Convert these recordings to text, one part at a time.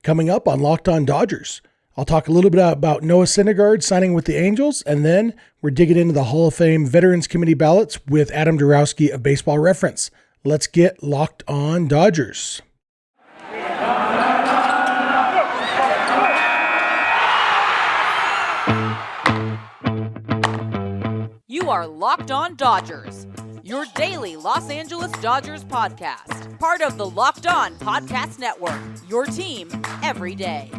Coming up on Locked On Dodgers, I'll talk a little bit about Noah Syndergaard signing with the Angels, and then we're digging into the Hall of Fame Veterans Committee ballots with Adam Darowski of Baseball-Reference. Let's get Locked On Dodgers. You are Locked On Dodgers, your daily Los Angeles Dodgers podcast. Part of the Locked On Podcast Network, your team every day.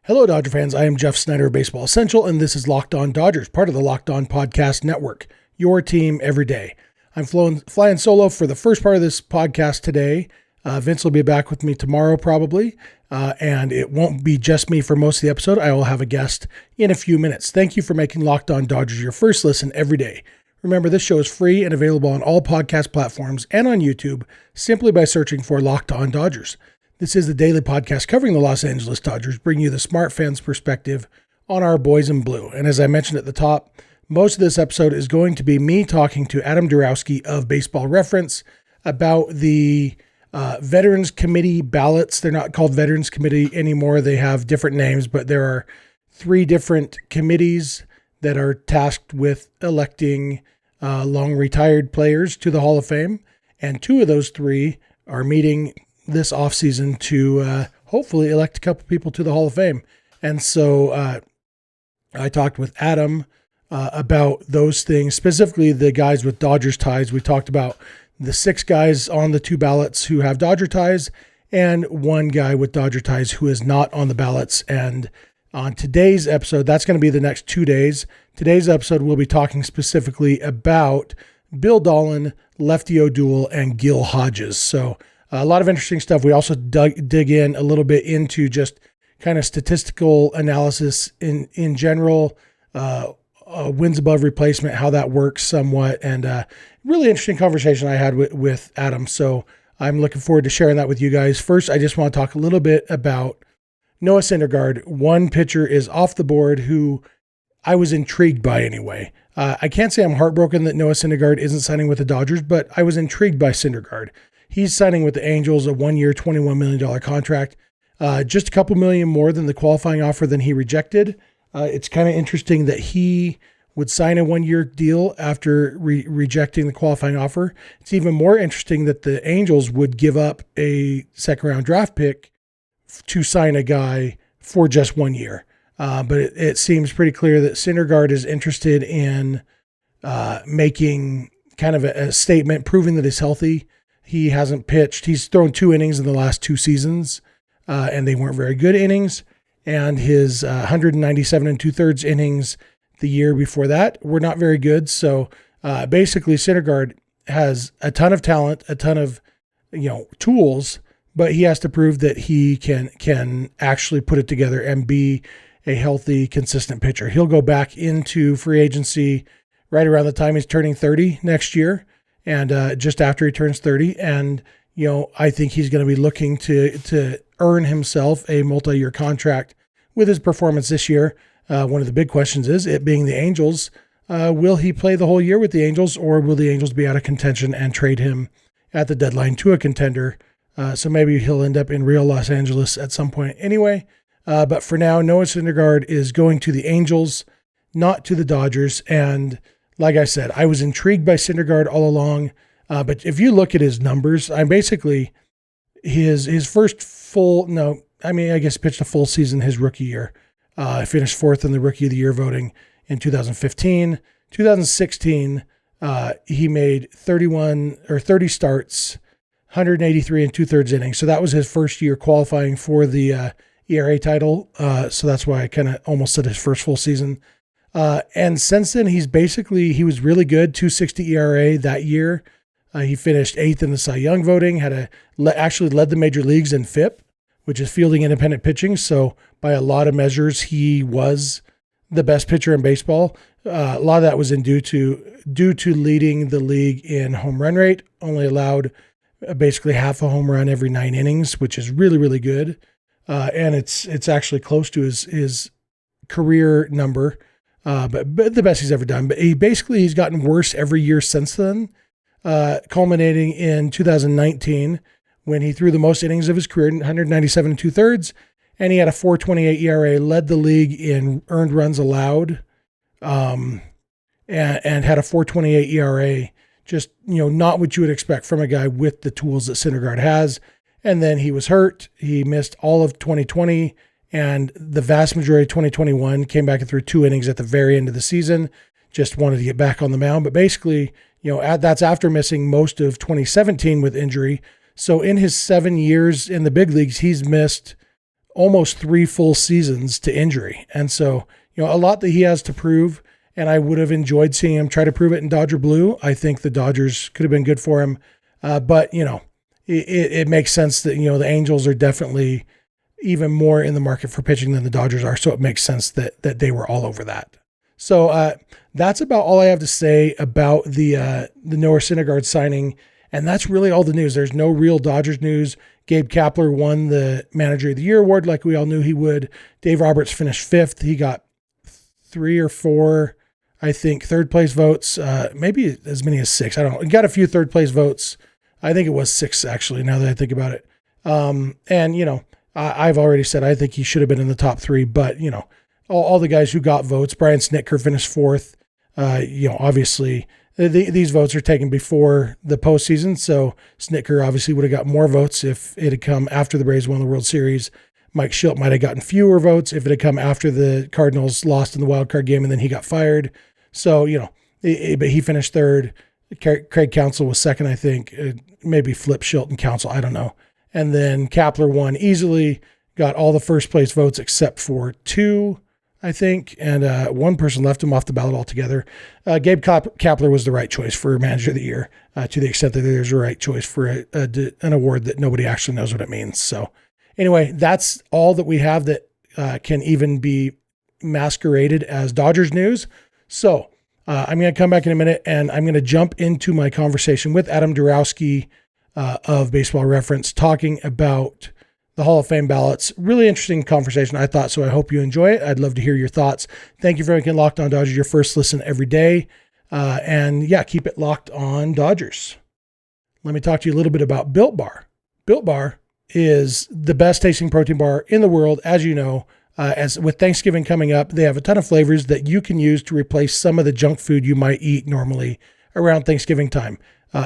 Hello, Dodger fans. I am Jeff Snider of Baseball Essential, and this is Locked On Dodgers, part of the Locked On Podcast Network, your team every day. I'm flying solo for the first part of this podcast today. Vince will be back with me tomorrow probably, and it won't be just me for most of the episode. I will have a guest in a few minutes. Thank you for making Locked On Dodgers your first listen every day. Remember, this show is free and available on all podcast platforms and on YouTube simply by searching for Locked On Dodgers. This is the daily podcast covering the Los Angeles Dodgers, bringing you the smart fans' perspective on our boys in blue. And as I mentioned at the top, most of this episode is going to be me talking to Adam Darowski of Baseball-Reference about the Veterans Committee ballots. They're not called Veterans Committee anymore. They have different names, but there are 3 different committees that are tasked with electing long-retired players to the Hall of Fame. And 2 of those 3 are meeting this offseason to hopefully elect a couple people to the Hall of Fame. And so I talked with Adam about those things, specifically the guys with Dodgers ties. We talked about the 6 guys on the 2 ballots who have Dodger ties and 1 guy with Dodger ties who is not on the ballots. And on today's episode, that's going to be the next 2 days. Today's episode, we'll be talking specifically about Bill Dahlen, Lefty O'Doul, and Gil Hodges. So a lot of interesting stuff. We also dig in a little bit into just kind of statistical analysis in general, wins above replacement, how that works somewhat, and really interesting conversation I had with Adam. So I'm looking forward to sharing that with you guys. First, I just want to talk a little bit about Noah Syndergaard. One pitcher is off the board who I was intrigued by anyway. I can't say I'm heartbroken that Noah Syndergaard isn't signing with the Dodgers, but I was intrigued by Syndergaard. He's signing with the Angels a 1-year, $21 million contract, just a couple million more than the qualifying offer than he rejected. It's kind of interesting that he would sign a 1-year deal after rejecting the qualifying offer. It's even more interesting that the Angels would give up a second-round draft pick to sign a guy for just 1 year. But it seems pretty clear that Syndergaard is interested in making kind of a statement, proving that he's healthy. He hasn't pitched. He's thrown 2 innings in the last 2 seasons, and they weren't very good innings. And his 197 2/3 innings the year before that were not very good. So basically, Syndergaard has a ton of talent, a ton of tools, but he has to prove that he can actually put it together and be a healthy, consistent pitcher. He'll go back into free agency right around the time he's turning 30 next year. And just after he turns 30, and I think he's going to be looking to earn himself a multi-year contract with his performance this year. One of the big questions is, it being the Angels, will he play the whole year with the Angels, or will the Angels be out of contention and trade him at the deadline to a contender? So maybe he'll end up in real Los Angeles at some point anyway. But for now, Noah Syndergaard is going to the Angels, not to the Dodgers. And like I said, I was intrigued by Syndergaard all along, but if you look at his numbers, I'm basically his first I guess pitched a full season his rookie year. Finished 4th in the Rookie of the Year voting in 2015. 2016, he made 30 starts, 183 2/3 innings. So that was his first year qualifying for the ERA title. So that's why I kind of almost said his first full season. And since then, he was really good, 2.60 ERA that year. He finished 8th in the Cy Young voting, actually led the major leagues in FIP, which is fielding independent pitching. So by a lot of measures, he was the best pitcher in baseball. A lot of that was due to leading the league in home run rate, only allowed basically half a home run every 9 innings, which is really, really good. And it's actually close to his career number but the best he's ever done. But he's gotten worse every year since then, culminating in 2019 when he threw the most innings of his career, 197 and 2/3, and he had a 4.28 ERA, led the league in earned runs allowed, and had a 4.28 ERA. Just, not what you would expect from a guy with the tools that Cindergard has. And then he was hurt. He missed all of 2020 and the vast majority of 2021, came back and threw 2 innings at the very end of the season. Just wanted to get back on the mound. But basically, that's after missing most of 2017 with injury. So in his 7 years in the big leagues, he's missed almost 3 full seasons to injury. And so, a lot that he has to prove. And I would have enjoyed seeing him try to prove it in Dodger blue. I think the Dodgers could have been good for him. But, it makes sense that, the Angels are definitely even more in the market for pitching than the Dodgers are. So it makes sense that they were all over that. So that's about all I have to say about the Noah Syndergaard signing. And that's really all the news. There's no real Dodgers news. Gabe Kepler won the Manager of the Year award like we all knew he would. Dave Roberts finished 5th. He got 3 or 4, I think, third place votes, maybe as many as 6. I don't know. He got a few third place votes. I think it was 6, actually, now that I think about it. And, I've already said I think he should have been in the top 3, but, all the guys who got votes, Brian Snitker finished 4th. Obviously, these votes are taken before the postseason, so Snitker obviously would have got more votes if it had come after the Braves won the World Series. Mike Schilt might have gotten fewer votes if it had come after the Cardinals lost in the wild card game and then he got fired. So, but he finished 3rd. Craig Counsell was 2nd, I think. Maybe flip Schilt and Counsell, I don't know. And then Kepler won easily, got all the first place votes except for 2, I think. And 1 person left him off the ballot altogether. Gabe Kepler was the right choice for Manager of the Year, to the extent that there's a right choice for an award that nobody actually knows what it means. So, anyway, that's all that we have that can even be masqueraded as Dodgers news. So I'm going to come back in a minute and I'm going to jump into my conversation with Adam Darowski of Baseball-Reference talking about the Hall of Fame ballots. Really interesting conversation, I thought, so I hope you enjoy it. I'd love to hear your thoughts. Thank you for making Locked On Dodgers your first listen every day. And keep it locked on Dodgers. Let me talk to you a little bit about Built Bar. Built Bar is the best tasting protein bar in the world, as you know. As with Thanksgiving coming up, they have a ton of flavors that you can use to replace some of the junk food you might eat normally around Thanksgiving time.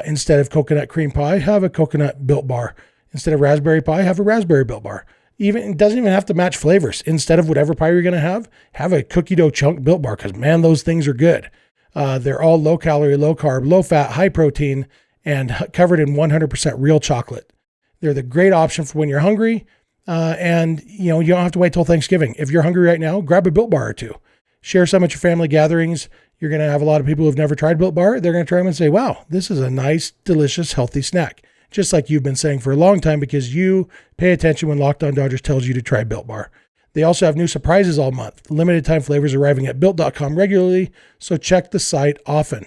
Instead of coconut cream pie, have a coconut Built Bar. Instead of raspberry pie, have a raspberry Built Bar. It doesn't even have to match flavors. Instead of whatever pie you're going to have a cookie dough chunk Built Bar, because man, those things are good. They're all low calorie, low carb, low fat, high protein, and covered in 100% real chocolate. They're the great option for when you're hungry. And you don't have to wait till Thanksgiving. If you're hungry right now, grab a Built Bar or 2. Share some at your family gatherings. You're going to have a lot of people who've never tried Built Bar. They're going to try them and say, wow, this is a nice, delicious, healthy snack. Just like you've been saying for a long time, because you pay attention when Locked On Dodgers tells you to try Built Bar. They also have new surprises all month. Limited time flavors arriving at Built.com regularly, so check the site often.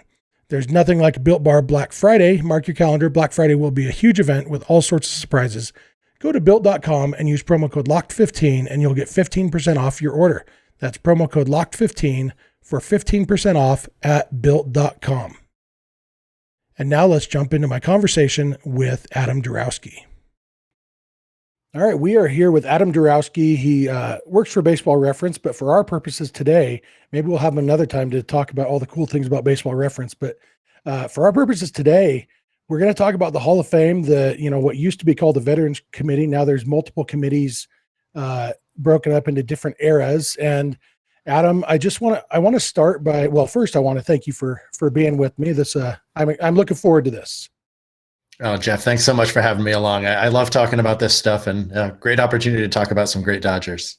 There's nothing like Built Bar Black Friday. Mark your calendar. Black Friday will be a huge event with all sorts of surprises. Go to Built.com and use promo code LOCKED15 and you'll get 15% off your order. That's promo code LOCKED15 for 15% off at Built.com. And now let's jump into my conversation with Adam Darowski. All right, we are here with Adam Darowski. He works for Baseball-Reference, but for our purposes today, maybe we'll have him another time to talk about all the cool things about Baseball-Reference. But for our purposes today, we're going to talk about the Hall of Fame, what used to be called the Veterans Committee. Now there's multiple committees broken up into different eras. And Adam, I want to start by, first I want to thank you for being with me. I'm looking forward to this. Oh, Jeff, thanks so much for having me along. I love talking about this stuff, and great opportunity to talk about some great Dodgers.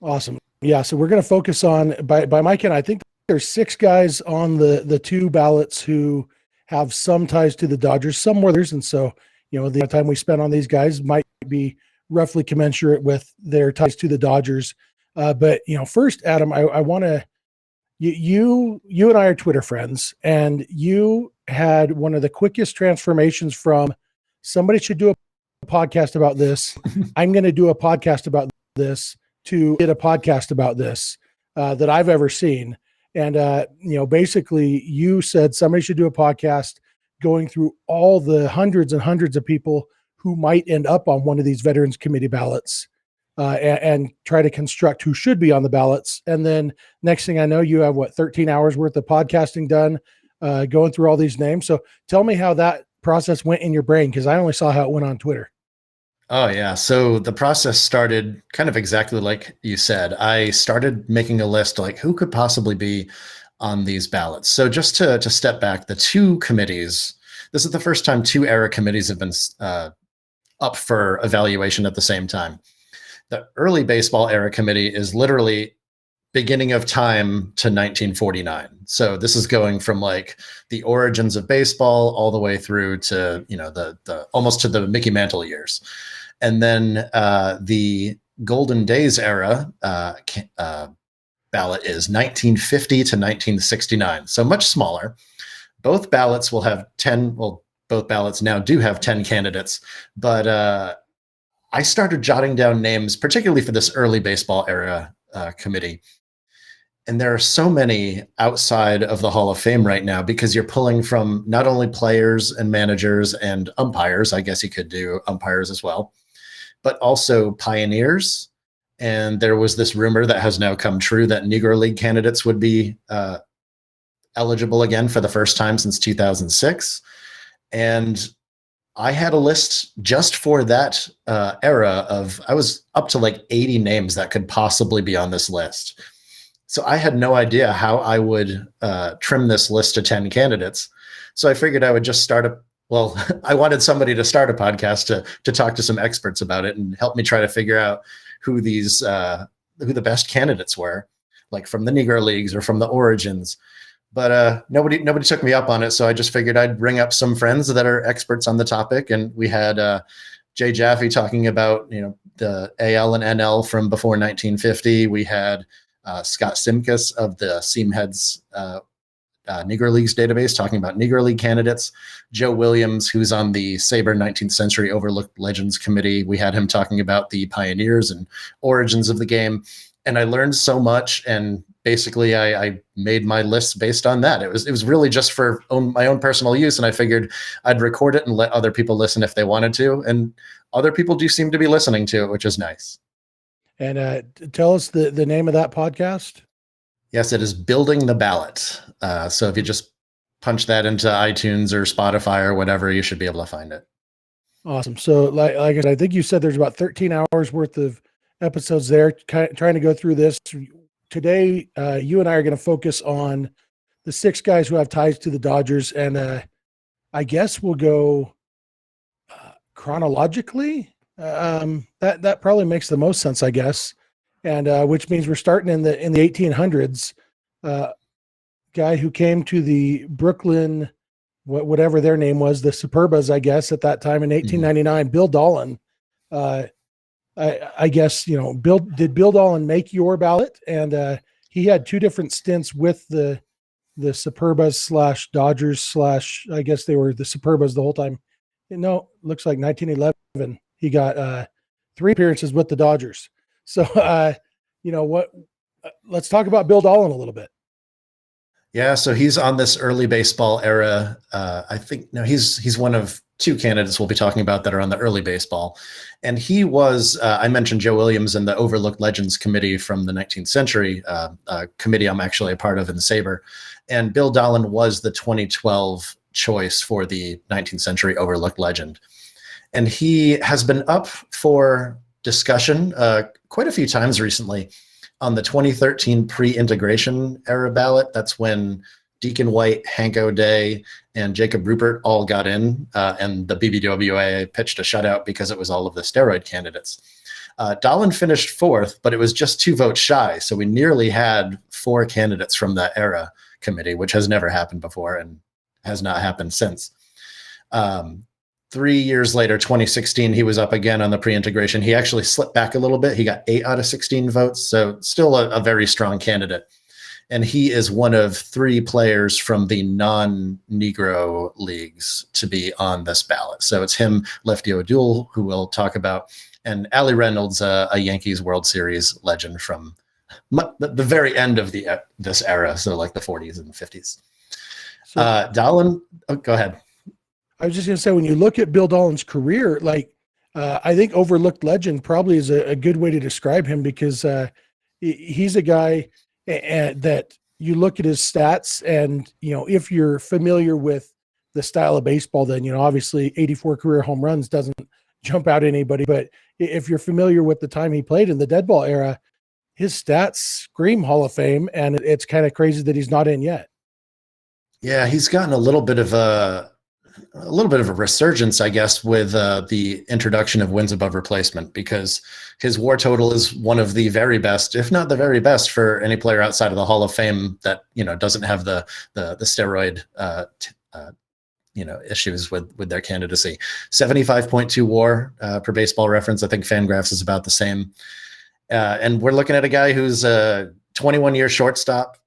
Awesome. Yeah. So we're going to focus on, by my count, I think there's 6 guys on the 2 ballots who have some ties to the Dodgers, some more others. And so, the time we spend on these guys might be roughly commensurate with their ties to the Dodgers. But first, Adam, I want to, you and I are Twitter friends, and you had one of the quickest transformations from somebody should do a podcast about this. I'm going to do a podcast about this to get a podcast about this that I've ever seen. And, basically you said somebody should do a podcast going through all the hundreds and hundreds of people who might end up on one of these Veterans Committee ballots, and try to construct who should be on the ballots. And then next thing I know, you have 13 hours worth of podcasting done, going through all these names. So tell me how that process went in your brain, because I only saw how it went on Twitter. Oh, yeah. So the process started kind of exactly like you said. I started making a list like who could possibly be on these ballots. So just to step back, the two committees, this is the first time two era committees have been up for evaluation at the same time. The early baseball era committee is literally beginning of time to 1949. So this is going from like the origins of baseball all the way through to, the almost to the Mickey Mantle years. And then the Golden Days era ballot is 1950 to 1969. So much smaller. Both ballots will have 10, well, both ballots now do have 10 candidates, but I started jotting down names, particularly for this early baseball era committee. And there are so many outside of the Hall of Fame right now because you're pulling from not only players and managers and umpires, I guess you could do umpires as well, but also pioneers. And there was this rumor that has now come true that Negro League candidates would be eligible again for the first time since 2006. And I had a list just for that era I was up to like 80 names that could possibly be on this list. So I had no idea how I would trim this list to 10 candidates. So I figured I would just I wanted somebody to start a podcast to talk to some experts about it and help me try to figure out who the best candidates were, like from the Negro Leagues or from the origins. But nobody took me up on it. So I just figured I'd ring up some friends that are experts on the topic. And we had Jay Jaffe talking about, the AL and NL from before 1950. We had Scott Simkus of the Seamheads Negro Leagues database talking about Negro League candidates. Joe Williams, who's on the SABR 19th Century Overlooked Legends Committee. We had him talking about the pioneers and origins of the game. And I learned so much, and basically I made my list based on that. It was really just for my own personal use, and I figured I'd record it and let other people listen if they wanted to, and other people do seem to be listening to it, which is nice. And tell us the name of that podcast. Yes, it is Building the Ballot. So if you just punch that into iTunes or Spotify or whatever, you should be able to find it. Awesome. So like I said, I think you said there's about 13 hours worth of episodes there, trying to go through this. Today, you and I are going to focus on the 6 guys who have ties to the Dodgers. And I guess we'll go chronologically. That probably makes the most sense, I guess. And which means we're starting in the 1800s. Guy who came to the Brooklyn, whatever their name was, the Superbas, I guess, at that time in 1899, Bill Dahlen. I guess, did Bill Dolan make your ballot? And he had 2 different stints with the Superbas / Dodgers / I guess they were the Superbas the whole time. Looks like 1911. He got 3 appearances with the Dodgers. So, let's talk about Bill Dolan a little bit. Yeah, so he's on this early baseball era. I think he's one of 2 candidates we'll be talking about that are on the early baseball. And he was, I mentioned Joe Williams and the Overlooked Legends Committee from the 19th Century committee I'm actually a part of in SABR. And Bill Dahlen was the 2012 choice for the 19th Century Overlooked Legend. And he has been up for discussion quite a few times recently. On the 2013 pre-integration era ballot, that's when Deacon White, Hank O'Day, and Jacob Rupert all got in, and the BBWA pitched a shutout because it was all of the steroid candidates. Dahlen finished 4th, but it was just 2 votes shy, so we nearly had 4 candidates from that era committee, which has never happened before and has not happened since. 3 years later, 2016, he was up again on the pre-integration. He actually slipped back a little bit. He got 8 out of 16 votes, so still a very strong candidate. And he is one of 3 players from the non-Negro leagues to be on this ballot. So it's him, Lefty O'Doul, who we'll talk about, and Allie Reynolds, a Yankees World Series legend from the very end of this era, so like the 40s and 50s. So, Dahlen, go ahead. I was just going to say, when you look at Bill Dahlen's career, I think overlooked legend probably is a good way to describe him, because he's a guy that you look at his stats, and, if you're familiar with the style of baseball, then, obviously 84 career home runs doesn't jump out at anybody. But if you're familiar with the time he played in the dead ball era, his stats scream Hall of Fame, and it's kind of crazy that he's not in yet. Yeah, he's gotten a little bit of a resurgence, I guess, with the introduction of wins above replacement, because his WAR total is one of the very best, if not the very best, for any player outside of the Hall of Fame that doesn't have the steroid issues with their candidacy. 75.2 WAR per Baseball Reference. I think Fangraphs is about the same. And we're looking at a guy who's a 21-year shortstop,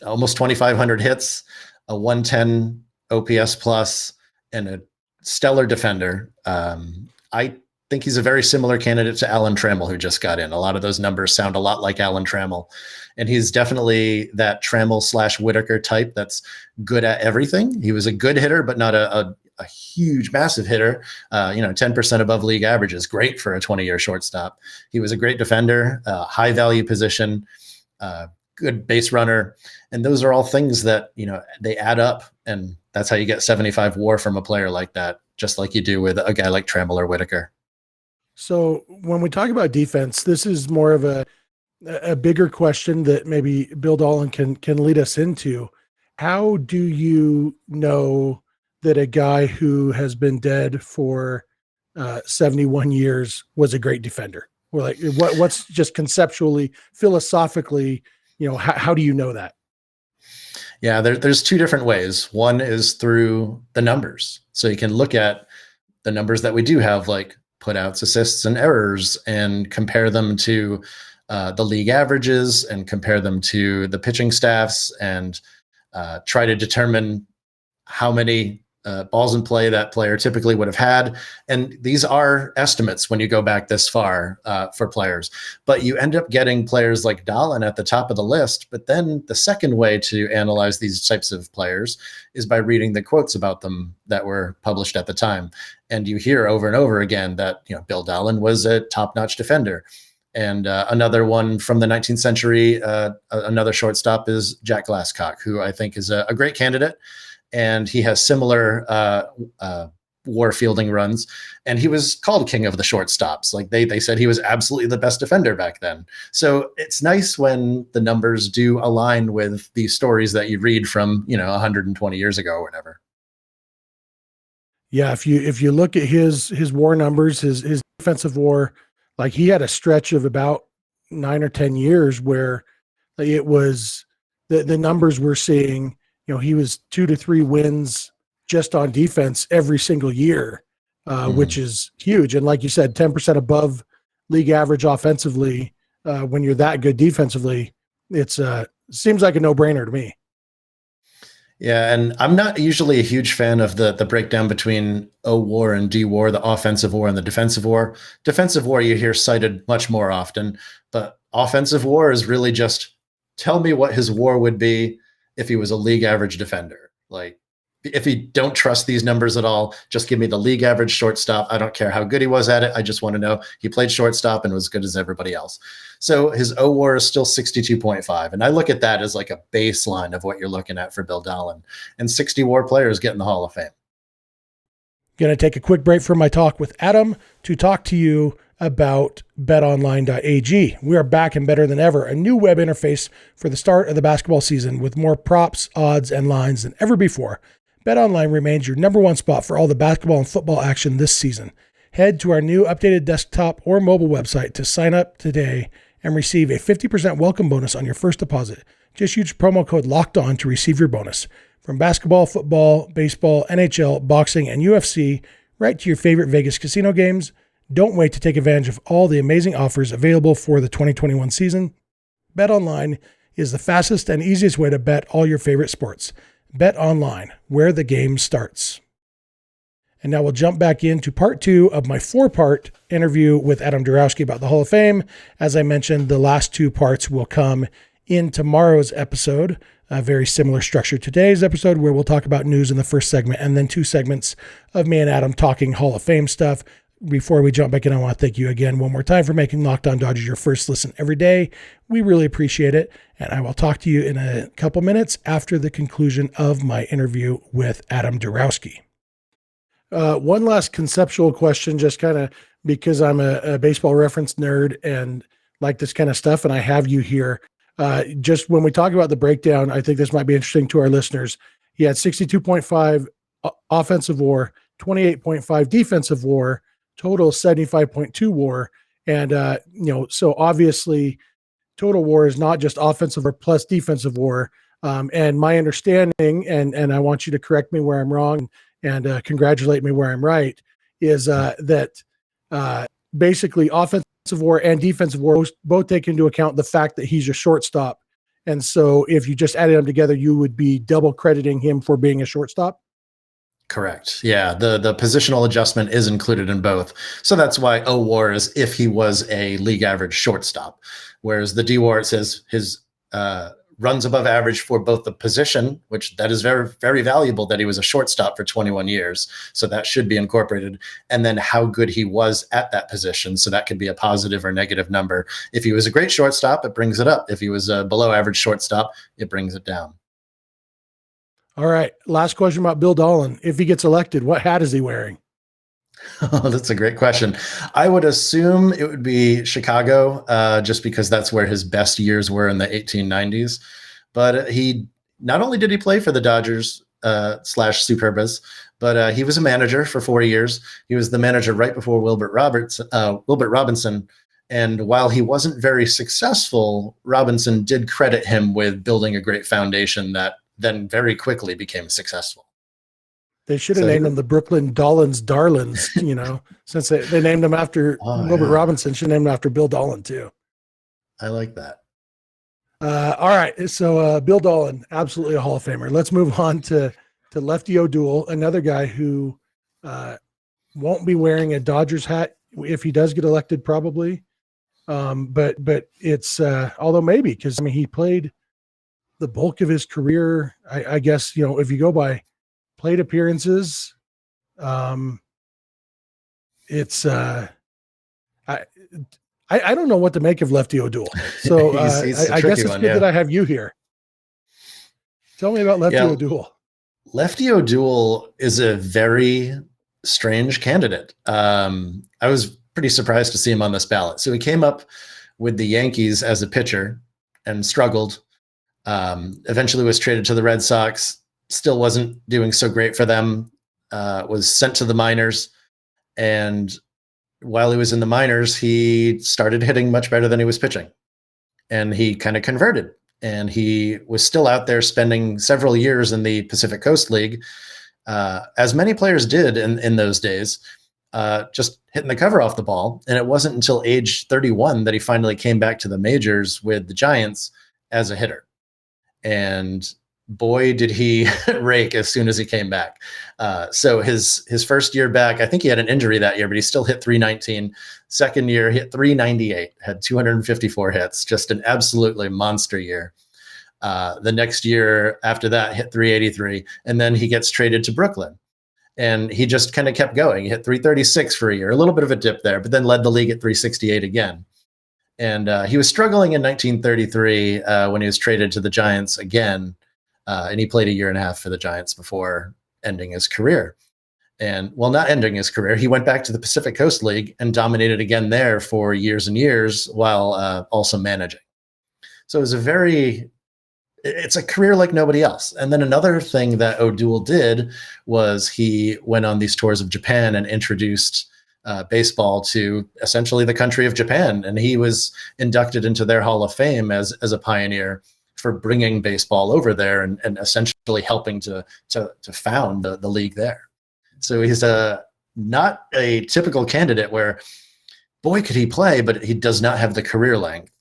almost 2,500 hits, a 110 OPS plus, and a stellar defender. I think he's a very similar candidate to Alan Trammell, who just got in. A lot of those numbers sound a lot like Alan Trammell. And he's definitely that Trammell/Whitaker type that's good at everything. He was a good hitter, but not a huge, massive hitter. 10% above league average is great for a 20-year shortstop. He was a great defender, high value position, good base runner. And those are all things that, they add up. And that's how you get 75 WAR from a player like that, just like you do with a guy like Trammell or Whitaker. So when we talk about defense, this is more of a bigger question that maybe Bill Dahlen can lead us into. How do you know that a guy who has been dead for 71 years was a great defender? Or like, what's just conceptually, philosophically, how do you know that? Yeah, there's two different ways. One is through the numbers. So you can look at the numbers that we do have, like putouts, assists, and errors, and compare them to the league averages, and compare them to the pitching staffs, and try to determine how many balls in play that player typically would have had. And these are estimates when you go back this far for players. But you end up getting players like Dahlen at the top of the list. But then the second way to analyze these types of players is by reading the quotes about them that were published at the time. And you hear over and over again that Bill Dahlen was a top-notch defender. And another one from the 19th century, another shortstop, is Jack Glascock, who I think is a great candidate. And he has similar WAR fielding runs. And he was called king of the shortstops. Like they said he was absolutely the best defender back then. So it's nice when the numbers do align with the stories that you read from, 120 years ago or whatever. Yeah, if you look at his WAR numbers, his defensive WAR, like he had a stretch of about 9 or 10 years where it was the numbers we're seeing. He was 2 to 3 wins just on defense every single year, which is huge. And like you said, 10% above league average offensively. When you're that good defensively, it's seems like a no-brainer to me. Yeah, and I'm not usually a huge fan of the breakdown between O WAR and D WAR, the offensive WAR and the defensive WAR. Defensive WAR you hear cited much more often, but offensive WAR is really just tell me what his WAR would be if he was a league average defender. Like, if you don't trust these numbers at all, just give me the league average shortstop. I don't care how good he was at it. I just want to know he played shortstop and was good as everybody else. So his O WAR is still 62.5. And I look at that as like a baseline of what you're looking at for Bill Dahlen. And 60 WAR players get in the Hall of Fame. Going to take a quick break from my talk with Adam to talk to you about BetOnline.ag. We are back and better than ever. A new web interface for the start of the basketball season with more props, odds, and lines than ever before. BetOnline remains your number one spot for all the basketball and football action this season. Head to our new updated desktop or mobile website to sign up today and receive a 50% welcome bonus on your first deposit. Just use promo code LOCKEDON to receive your bonus. From basketball, football, baseball, NHL, boxing, and UFC, right to your favorite Vegas casino games. Don't wait to take advantage of all the amazing offers available for the 2021 season. BetOnline is the fastest and easiest way to bet all your favorite sports. Bet online, where the game starts. And now we'll jump back into part 2 of my 4-part interview with Adam Darowski about the Hall of Fame. As I mentioned, the last 2 parts will come in tomorrow's episode, a very similar structure to today's episode, where we'll talk about news in the first segment and then 2 segments of me and Adam talking Hall of Fame stuff. Before we jump back in, I want to thank you again one more time for making Locked On Dodgers your first listen every day. We really appreciate it. And I will talk to you in a couple minutes after the conclusion of my interview with Adam Darowski. One last conceptual question, just kind of because I'm a baseball reference nerd and like this kind of stuff, and I have you here. Just when we talk about the breakdown, I think this might be interesting to our listeners. He had 62.5 offensive WAR, 28.5 defensive WAR, total 75.2 WAR. And, so obviously total WAR is not just offensive or plus defensive WAR. And my understanding, and I want you to correct me where I'm wrong and congratulate me where I'm right, is that basically offensive WAR and defensive WAR both take into account the fact that he's a shortstop. And so if you just added them together, you would be double crediting him for being a shortstop. Correct. Yeah. The positional adjustment is included in both. So that's why O WAR is if he was a league average shortstop, whereas the D WAR, it says his runs above average for both the position, which that is very, very valuable that he was a shortstop for 21 years. So that should be incorporated. And then how good he was at that position. So that could be a positive or negative number. If he was a great shortstop, it brings it up. If he was a below average shortstop, it brings it down. All right. Last question about Bill Dahlen. If he gets elected, what hat is he wearing? Oh, that's a great question. I would assume it would be Chicago, just because that's where his best years were in the 1890s. But he not only did he play for the Dodgers / Superbas, but he was a manager for 4 years. He was the manager right before Wilbert Robinson. And while he wasn't very successful, Robinson did credit him with building a great foundation that then very quickly became successful. They should have named him the Brooklyn Dahlen's Darlings, since they named him after Wilbert Robinson, should have named him after Bill Dahlen too. I like that. All right. So Bill Dahlen, absolutely a Hall of Famer. Let's move on to Lefty O'Doul, another guy who won't be wearing a Dodgers hat if he does get elected, probably. But it's although maybe, because he played the bulk of his career, I guess, if you go by plate appearances, it's I don't know what to make of Lefty O'Doul. So he's I guess it's good that I have you here. Tell me about Lefty O'Doul. Lefty O'Doul is a very strange candidate. I was pretty surprised to see him on this ballot. So he came up with the Yankees as a pitcher and struggled. Eventually was traded to the Red Sox, still wasn't doing so great for them, was sent to the minors. And while he was in the minors, he started hitting much better than he was pitching. And he kind of converted. And he was still out there spending several years in the Pacific Coast League, as many players did in those days, just hitting the cover off the ball. And it wasn't until age 31 that he finally came back to the majors with the Giants as a hitter. And boy, did he rake as soon as he came back. So his first year back, I think he had an injury that year, but he still hit 319. Second year, hit 398, had 254 hits, just an absolutely monster year. The next year after that, hit 383. And then he gets traded to Brooklyn. And he just kind of kept going. He hit 336 for a year, a little bit of a dip there, but then led the league at 368 again. And he was struggling in 1933 when he was traded to the Giants again. And he played a year and a half for the Giants before ending his career. And not ending his career, he went back to the Pacific Coast League and dominated again there for years and years while also managing. So it was it's a career like nobody else. And then another thing that O'Doul did was he went on these tours of Japan and introduced baseball to essentially the country of Japan. And he was inducted into their Hall of Fame as a pioneer for bringing baseball over there and essentially helping to found the league there. So he's not a typical candidate where, boy, could he play, but he does not have the career length.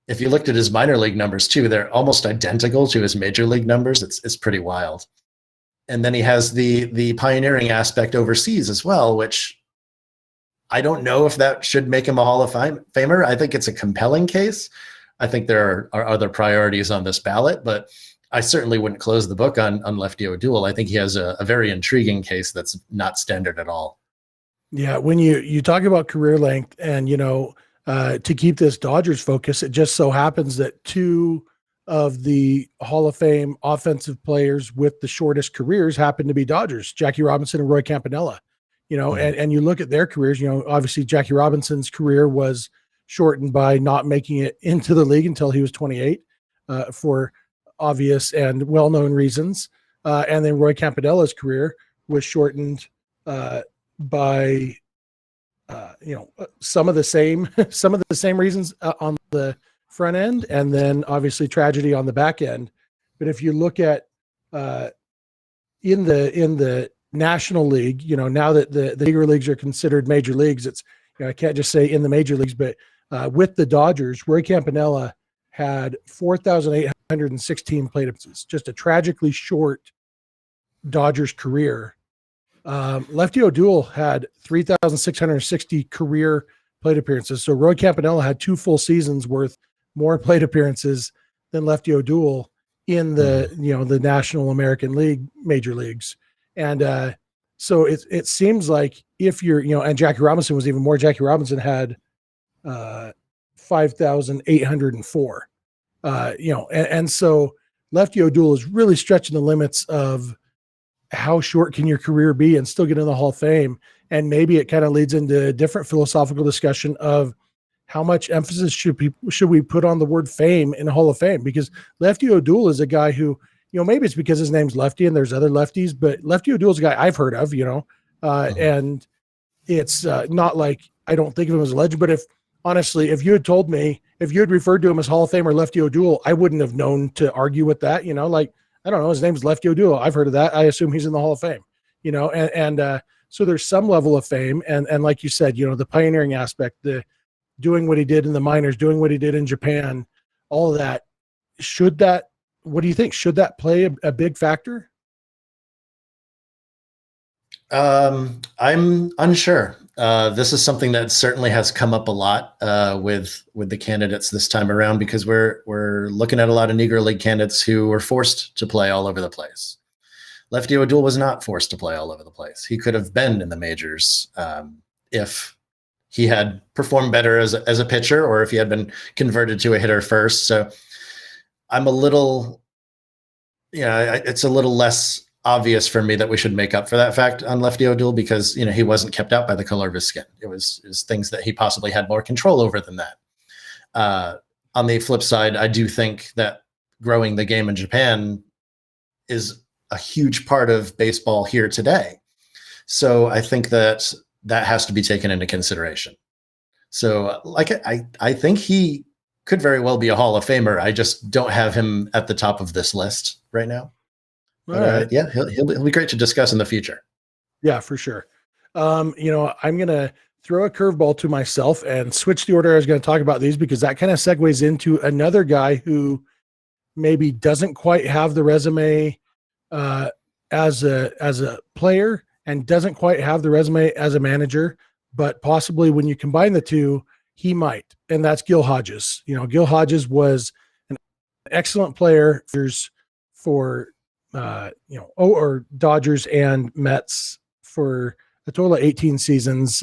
If you looked at his minor league numbers too, they're almost identical to his major league numbers. It's pretty wild. And then he has the pioneering aspect overseas as well, which I don't know if that should make him a Hall of Famer. I think it's a compelling case. I think there are other priorities on this ballot, but I certainly wouldn't close the book on Lefty O'Doul. I think he has a very intriguing case that's not standard at all. Yeah, when you talk about career length and, to keep this Dodgers focus, it just so happens that two of the Hall of Fame offensive players with the shortest careers happen to be Dodgers, Jackie Robinson and Roy Campanella. And you look at their careers, obviously Jackie Robinson's career was shortened by not making it into the league until he was 28 for obvious and well-known reasons. And then Roy Campanella's career was shortened by some of the same reasons on the front end, and then obviously tragedy on the back end. But if you look at in the National League, now that the bigger leagues are considered major leagues, it's I can't just say in the major leagues, but with the Dodgers, Roy Campanella had 4,816 plate appearances, just a tragically short Dodgers career. Lefty O'Doul had 3,660 career plate appearances. So Roy Campanella had 2 full seasons worth more plate appearances than Lefty O'Doul in the, the National American League major leagues. And so it seems like if you're, and Jackie Robinson was even more. Jackie Robinson had 5,804, and so Lefty O'Doul is really stretching the limits of how short can your career be and still get in the Hall of Fame. And maybe it kind of leads into a different philosophical discussion of how much emphasis should we put on the word fame in the Hall of Fame? Because Lefty O'Doul is a guy who, maybe it's because his name's Lefty and there's other lefties, but Lefty O'Doul is a guy I've heard of, and it's not like I don't think of him as a legend, but if you had told me, if you had referred to him as Hall of Famer Lefty O'Doul, I wouldn't have known to argue with that, I don't know, his name's Lefty O'Doul. I've heard of that. I assume he's in the Hall of Fame, so there's some level of fame. And like you said, the pioneering aspect, the doing what he did in the minors, doing what he did in Japan, all of that. What do you think? Should that play a big factor? I'm unsure. This is something that certainly has come up a lot with the candidates this time around, because we're looking at a lot of Negro League candidates who were forced to play all over the place. Lefty O'Doul was not forced to play all over the place. He could have been in the majors if he had performed better as a pitcher, or if he had been converted to a hitter first. So I'm a little, it's a little less obvious for me that we should make up for that fact on Lefty O'Doul, because he wasn't kept out by the color of his skin. It was things that he possibly had more control over than that. On the flip side, I do think that growing the game in Japan is a huge part of baseball here today. So I think that has to be taken into consideration. So I think he could very well be a Hall of Famer. I just don't have him at the top of this list right now. But, yeah, he'll be great to discuss in the future. Yeah, for sure. I'm going to throw a curveball to myself and switch the order I was going to talk about these, because that kind of segues into another guy who maybe doesn't quite have the resume as a player and doesn't quite have the resume as a manager, but possibly when you combine the two, he might. And that's Gil Hodges. Gil Hodges was an excellent player for Dodgers and Mets for a total of 18 seasons,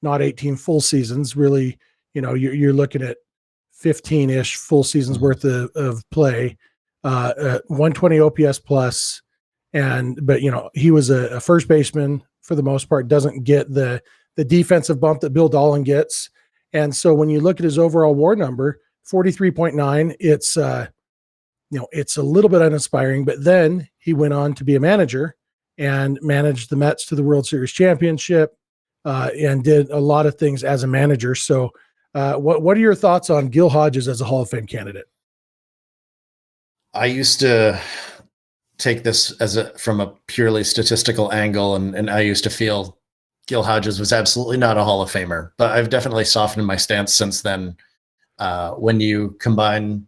not 18 full seasons. Really, you're looking at 15-ish full seasons worth of play, 120 OPS plus. But he was a first baseman for the most part, doesn't get the defensive bump that Bill Dahlen gets. And so when you look at his overall WAR number, 43.9, it's a little bit uninspiring, but then he went on to be a manager and managed the Mets to the World Series championship and did a lot of things as a manager. So what are your thoughts on Gil Hodges as a Hall of Fame candidate? I used to take this from a purely statistical angle, and I used to feel Gil Hodges was absolutely not a Hall of Famer, but I've definitely softened my stance since then. When you combine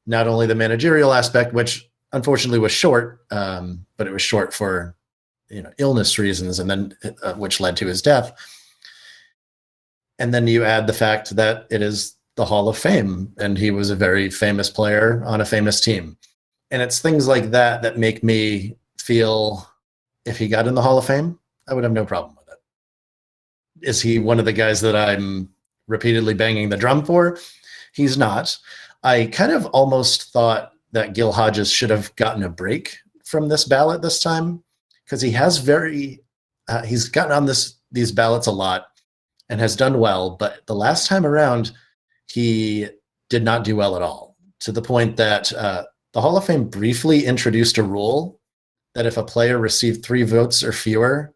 not only the managerial aspect, which unfortunately was short, but it was short for illness reasons, and then which led to his death. And then you add the fact that it is the Hall of Fame, and he was a very famous player on a famous team. And it's things like that that make me feel if he got in the Hall of Fame, I would have no problem with it. Is he one of the guys that I'm repeatedly banging the drum for? He's not. I kind of almost thought that Gil Hodges should have gotten a break from this ballot this time, because he has he's gotten on these ballots a lot and has done well, but the last time around, he did not do well at all, to the point that the Hall of Fame briefly introduced a rule that if a player received 3 votes or fewer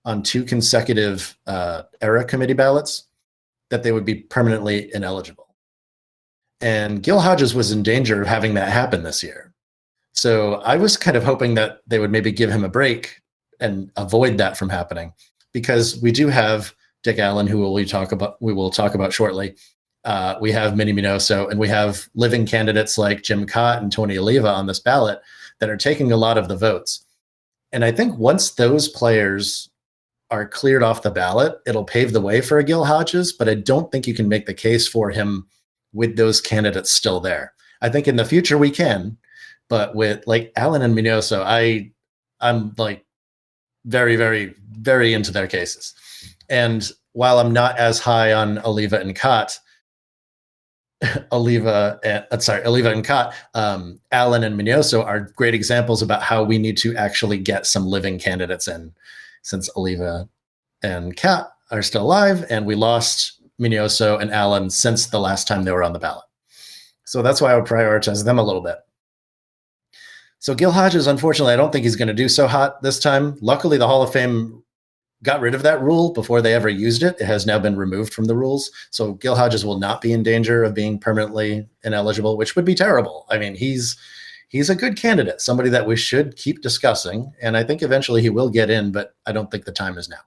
on 2 consecutive era committee ballots, that they would be permanently ineligible. And Gil Hodges was in danger of having that happen this year. So I was kind of hoping that they would maybe give him a break and avoid that from happening, because we do have Dick Allen, who we will talk about shortly. We have Minnie Minoso, and we have living candidates like Jim Cott and Tony Oliva on this ballot that are taking a lot of the votes. And I think once those players are cleared off the ballot, it'll pave the way for a Gil Hodges, but I don't think you can make the case for him with those candidates still there. I think in the future we can, but with like Allen and Minoso, I'm like very, very, very into their cases. And while I'm not as high on Oliva and Cott, Oliva and Cott, Allen and Minoso are great examples about how we need to actually get some living candidates in, since Oliva and Cott are still alive, and we lost Minoso and Allen since the last time they were on the ballot. So that's why I would prioritize them a little bit. So Gil Hodges, unfortunately, I don't think he's going to do so hot this time. Luckily, the Hall of Fame got rid of that rule before they ever used it. It has now been removed from the rules. So Gil Hodges will not be in danger of being permanently ineligible, which would be terrible. I mean, he's a good candidate, somebody that we should keep discussing. And I think eventually he will get in, but I don't think the time is now.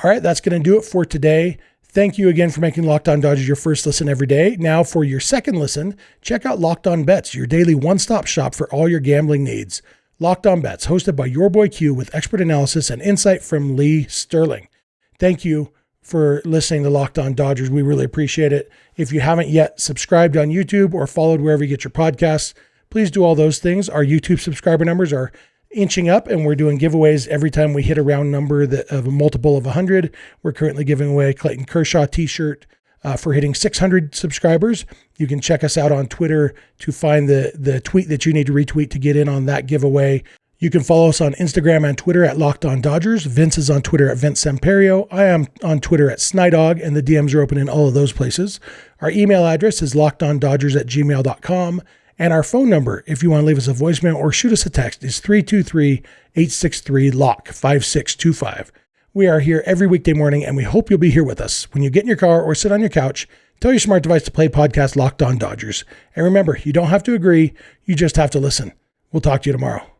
All right, that's going to do it for today. Thank you again for making Locked On Dodgers your first listen every day. Now for your second listen, check out Locked On Bets, your daily one-stop shop for all your gambling needs. Locked On Bets, hosted by your boy Q, with expert analysis and insight from Lee Sterling. Thank you for listening to Locked On Dodgers. We really appreciate it. If you haven't yet subscribed on YouTube or followed wherever you get your podcasts, please do all those things. Our YouTube subscriber numbers are inching up, and we're doing giveaways every time we hit a round number of a multiple of 100. We're currently giving away a Clayton Kershaw t-shirt for hitting 600 subscribers. You can check us out on Twitter to find the tweet that you need to retweet to get in on that giveaway. You can follow us on Instagram and Twitter at Locked On Dodgers. Vince is on Twitter at Vince Samperio. I am on Twitter at Snidog, and the DMs are open in all of those places. Our email address is lockedondodgers@gmail.com. And our phone number, if you want to leave us a voicemail or shoot us a text, is 323-863-LOCK-5625. We are here every weekday morning, and we hope you'll be here with us. When you get in your car or sit on your couch, tell your smart device to play podcast Locked On Dodgers. And remember, you don't have to agree, you just have to listen. We'll talk to you tomorrow.